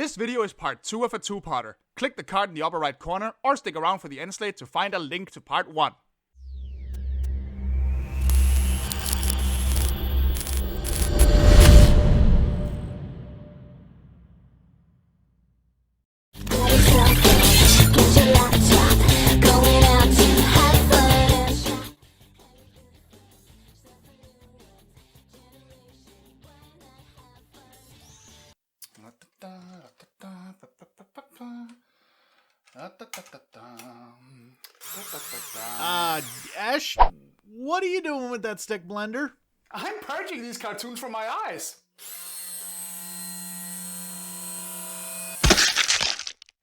This video is part 2 of a two-parter. Click the card in the upper right corner or stick around for the end slate to find a link to part 1. Ash, what are you doing with that stick blender? I'm purging these cartoons from my eyes.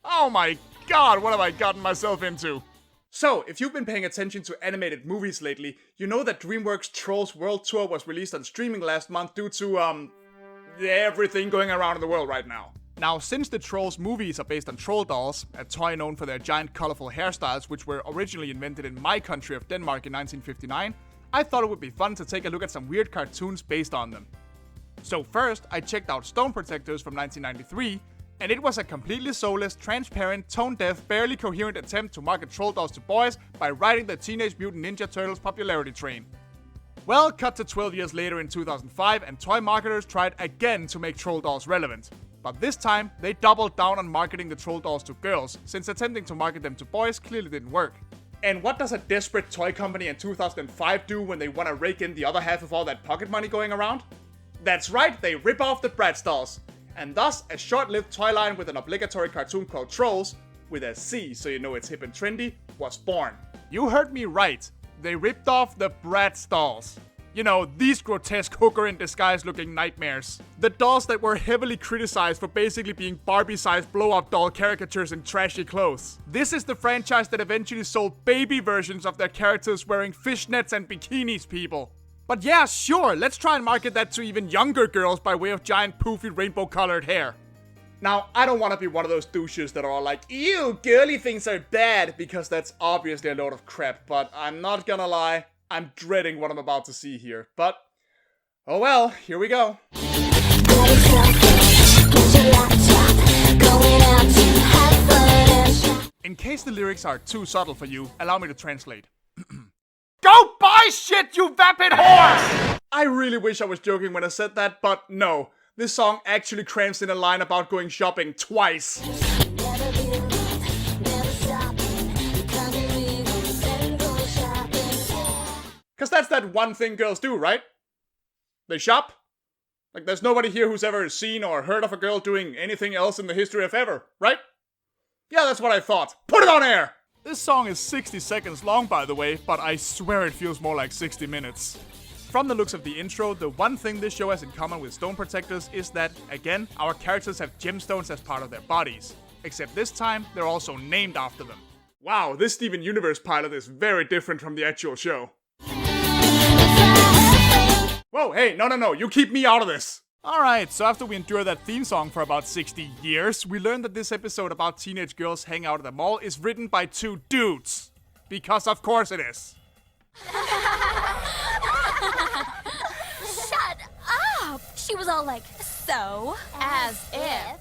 Oh my god, what have I gotten myself into? So, if you've been paying attention to animated movies lately, you know that Dreamworks Trolls World Tour was released on streaming last month due to, everything going around in the world right now. Now, since the Trolls movies are based on troll dolls, a toy known for their giant colorful hairstyles which were originally invented in my country of Denmark in 1959, I thought it would be fun to take a look at some weird cartoons based on them. So first, I checked out Stone Protectors from 1993, and it was a completely soulless, transparent, tone-deaf, barely coherent attempt to market troll dolls to boys by riding the Teenage Mutant Ninja Turtles popularity train. Well, cut to 12 years later in 2005, and toy marketers tried again to make troll dolls relevant. But this time, they doubled down on marketing the troll dolls to girls, since attempting to market them to boys clearly didn't work. And what does a desperate toy company in 2005 do when they want to rake in the other half of all that pocket money going around? That's right, they rip off the Bratz dolls. And thus, a short-lived toy line with an obligatory cartoon called Trollz, with a C so you know it's hip and trendy, was born. You heard me right. They ripped off the Bratz dolls. You know, these grotesque hooker-in-disguise looking nightmares. The dolls that were heavily criticized for basically being Barbie-sized blow-up doll caricatures in trashy clothes. This is the franchise that eventually sold baby versions of their characters wearing fishnets and bikinis, people. But yeah, sure, let's try and market that to even younger girls by way of giant poofy rainbow-colored hair. Now, I don't want to be one of those douches that are all like, ew, girly things are bad, because that's obviously a load of crap, but I'm not gonna lie. I'm dreading what I'm about to see here, but oh well, here we go. In case the lyrics are too subtle for you, allow me to translate. Go buy shit, you vapid whore! I really wish I was joking when I said that, but no. This song actually crams in a line about going shopping twice. Cause that's that one thing girls do, right? They shop. Like there's nobody here who's ever seen or heard of a girl doing anything else in the history of ever, right? Yeah, that's what I thought. Put it on air! This song is 60 seconds long, by the way, but I swear it feels more like 60 minutes. From the looks of the intro, the one thing this show has in common with Stone Protectors is that, again, our characters have gemstones as part of their bodies. Except this time, they're also named after them. Wow, this Steven Universe pilot is very different from the actual show. Whoa, hey, no, you keep me out of this! Alright, so after we endure that theme song for about 60 years, we learned that this episode about teenage girls hanging out at the mall is written by 2 dudes. Because of course it is. Shut up! She was all like, so, as if.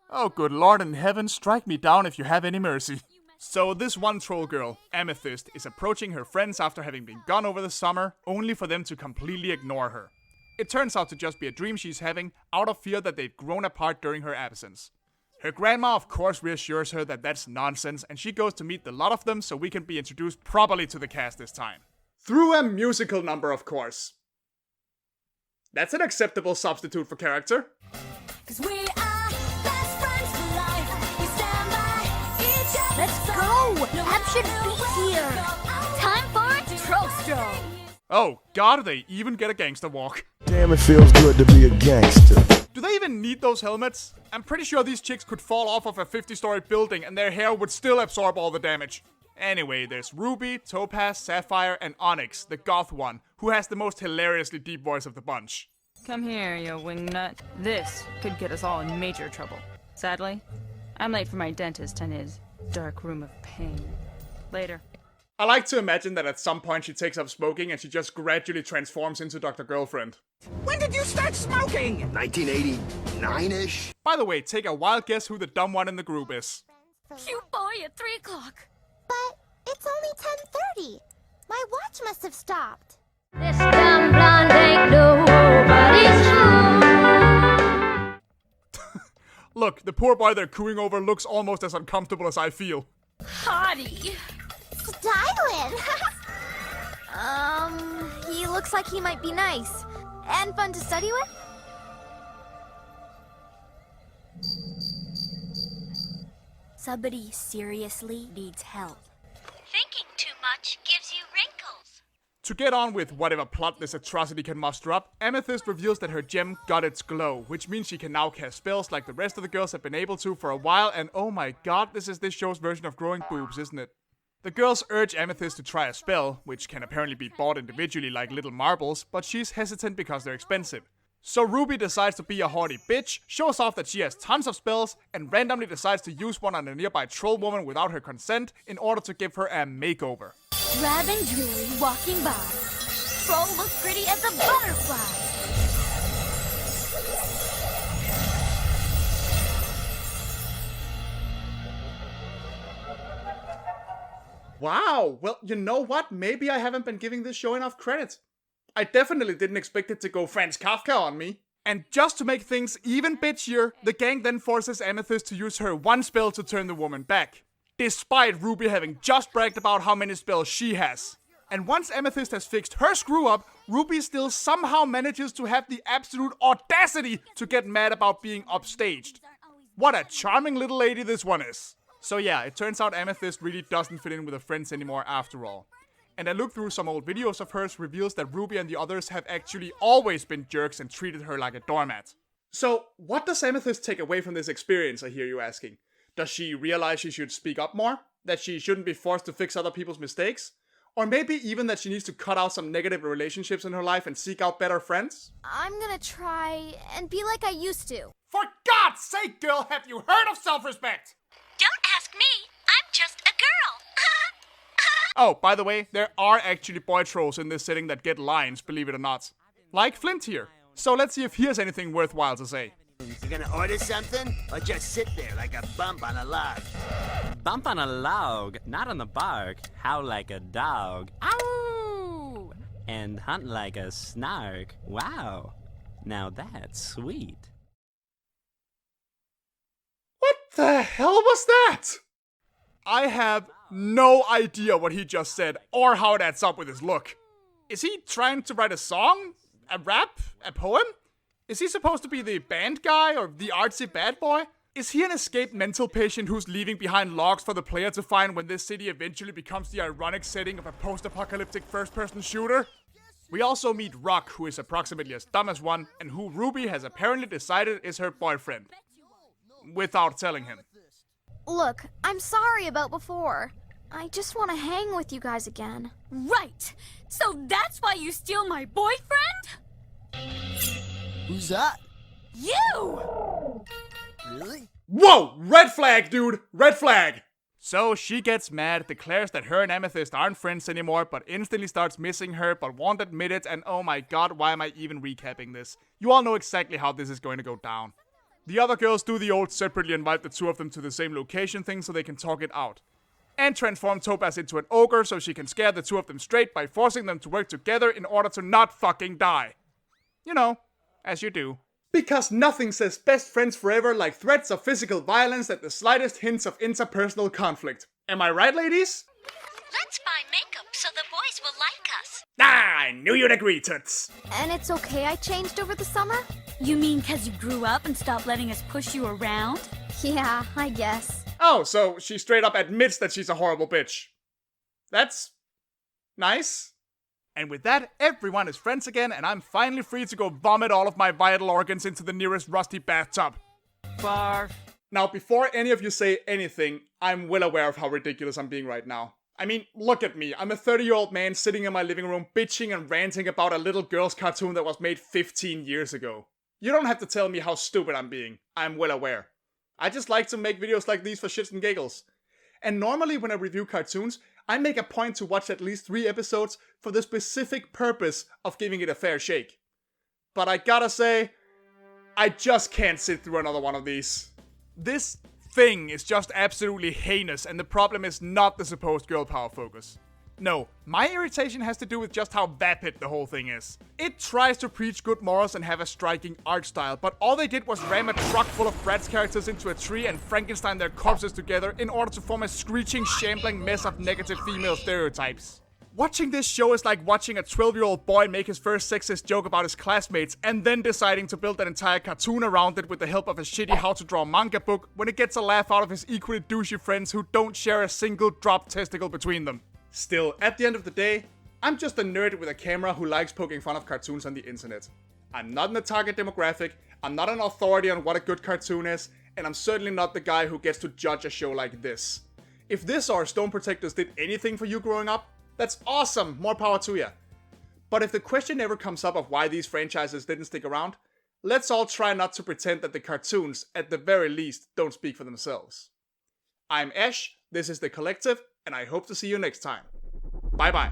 Oh good lord in heaven, strike me down if you have any mercy. So this one troll girl, Amethyst, is approaching her friends after having been gone over the summer, only for them to completely ignore her. It turns out to just be a dream she's having, out of fear that they've grown apart during her absence. Her grandma of course reassures her that that's nonsense, and she goes to meet the lot of them so we can be introduced properly to the cast this time. Through a musical number, of course. That's an acceptable substitute for character. 'Cause we are best friends for life. We stand by each other. Let's go! Ab should be here. Time for Troll Stroll. Oh god, they even get a gangster walk. Damn, it feels good to be a gangster. Do they even need those helmets? I'm pretty sure these chicks could fall off of a 50-story building and their hair would still absorb all the damage. Anyway, there's Ruby, Topaz, Sapphire, and Onyx, the goth one, who has the most hilariously deep voice of the bunch. Come here, you wingnut. This could get us all in major trouble. Sadly, I'm late for my dentist and his dark room of pain. Later. I like to imagine that at some point she takes up smoking and she just gradually transforms into Dr. Girlfriend. When did you start smoking? 1989-ish? By the way, take a wild guess who the dumb one in the group is. Cute boy at 3 o'clock. But it's only 10:30. My watch must have stopped. This dumb blonde ain't nobody's fool. Look, the poor boy they're cooing over looks almost as uncomfortable as I feel. Hottie. Styling. He looks like he might be nice and fun to study with. Somebody seriously needs help. Thinking too much gives you wrinkles. To get on with whatever plot this atrocity can muster up, Amethyst reveals that her gem got its glow, which means she can now cast spells like the rest of the girls have been able to for a while, and oh my god, this is this show's version of growing boobs, isn't it? The girls urge Amethyst to try a spell, which can apparently be bought individually like little marbles, but she's hesitant because they're expensive. So Ruby decides to be a haughty bitch, shows off that she has tons of spells, and randomly decides to use one on a nearby troll woman without her consent in order to give her a makeover. Drab and dreary walking by. Troll look pretty as a butterfly. Wow, well, you know what? Maybe I haven't been giving this show enough credit. I definitely didn't expect it to go Franz Kafka on me. And just to make things even bitchier, the gang then forces Amethyst to use her one spell to turn the woman back. Despite Ruby having just bragged about how many spells she has. And once Amethyst has fixed her screw up, Ruby still somehow manages to have the absolute audacity to get mad about being upstaged. What a charming little lady this one is. So yeah, it turns out Amethyst really doesn't fit in with her friends anymore after all. And I looked through some old videos of hers reveals that Ruby and the others have actually always been jerks and treated her like a doormat. So, what does Amethyst take away from this experience, I hear you asking? Does she realize she should speak up more? That she shouldn't be forced to fix other people's mistakes? Or maybe even that she needs to cut out some negative relationships in her life and seek out better friends? I'm gonna try and be like I used to. For God's sake, girl, have you heard of self-respect? Don't ask me. I'm just a girl. Oh, by the way, there are actually boy trolls in this setting that get lines, believe it or not. Like Flint here. So let's see if he has anything worthwhile to say. You gonna order something? Or just sit there like a bump on a log? Bump on a log, not on the bark. Howl like a dog. Ow! And hunt like a snark. Wow. Now that's sweet. What the hell was that? I have no idea what he just said or how it adds up with his look. Is he trying to write a song? A rap? A poem? Is he supposed to be the band guy or the artsy bad boy? Is he an escaped mental patient who's leaving behind logs for the player to find when this city eventually becomes the ironic setting of a post-apocalyptic first-person shooter? We also meet Rock, who is approximately as dumb as one, and who Ruby has apparently decided is her boyfriend. Without telling him. Look, I'm sorry about before. I just want to hang with you guys again. Right. So that's why you steal my boyfriend? Who's that? You! Really? Whoa! Red flag, dude! Red flag! So she gets mad, declares that her and Amethyst aren't friends anymore, but instantly starts missing her, but won't admit it, and oh my god, why am I even recapping this? You all know exactly how this is going to go down. The other girls do the old separately invite the two of them to the same location thing so they can talk it out. And transform Topaz into an ogre so she can scare the two of them straight by forcing them to work together in order to not fucking die. You know, as you do. Because nothing says best friends forever like threats of physical violence at the slightest hints of interpersonal conflict. Am I right, ladies? Let's buy makeup so the boys will like us. Ah, I knew you'd agree, Toots. And it's okay I changed over the summer? You mean 'cause you grew up and stopped letting us push you around? Yeah, I guess. Oh, so she straight up admits that she's a horrible bitch. That's nice. And with that, everyone is friends again, and I'm finally free to go vomit all of my vital organs into the nearest rusty bathtub. Barf. Now, before any of you say anything, I'm well aware of how ridiculous I'm being right now. I mean, look at me. I'm a 30-year-old man sitting in my living room bitching and ranting about a little girl's cartoon that was made 15 years ago. You don't have to tell me how stupid I'm being. I'm well aware. I just like to make videos like these for shits and giggles. And normally when I review cartoons, I make a point to watch at least 3 episodes for the specific purpose of giving it a fair shake. But I gotta say, I just can't sit through another one of these. This thing is just absolutely heinous, and the problem is not the supposed girl power focus. No, my irritation has to do with just how vapid the whole thing is. It tries to preach good morals and have a striking art style, but all they did was ram a truck full of Bratz characters into a tree and Frankenstein their corpses together in order to form a screeching, shambling mess of negative female stereotypes. Watching this show is like watching a 12-year-old boy make his first sexist joke about his classmates and then deciding to build an entire cartoon around it with the help of a shitty how-to-draw manga book when it gets a laugh out of his equally douchey friends who don't share a single drop testicle between them. Still, at the end of the day, I'm just a nerd with a camera who likes poking fun of cartoons on the internet. I'm not in the target demographic, I'm not an authority on what a good cartoon is, and I'm certainly not the guy who gets to judge a show like this. If this or Stone Protectors did anything for you growing up, that's awesome, more power to ya. But if the question ever comes up of why these franchises didn't stick around, let's all try not to pretend that the cartoons, at the very least, don't speak for themselves. I'm Ash, this is The Collective, and I hope to see you next time. Bye bye.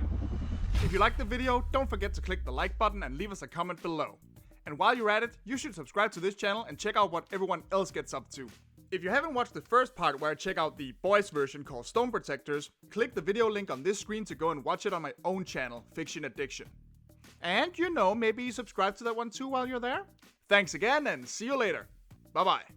If you liked the video, don't forget to click the like button and leave us a comment below. And while you're at it, you should subscribe to this channel and check out what everyone else gets up to. If you haven't watched the first part where I check out the boys version called Stone Protectors, click the video link on this screen to go and watch it on my own channel, Fiction Addiction. And maybe you subscribe to that one too while you're there? Thanks again and see you later. Bye bye.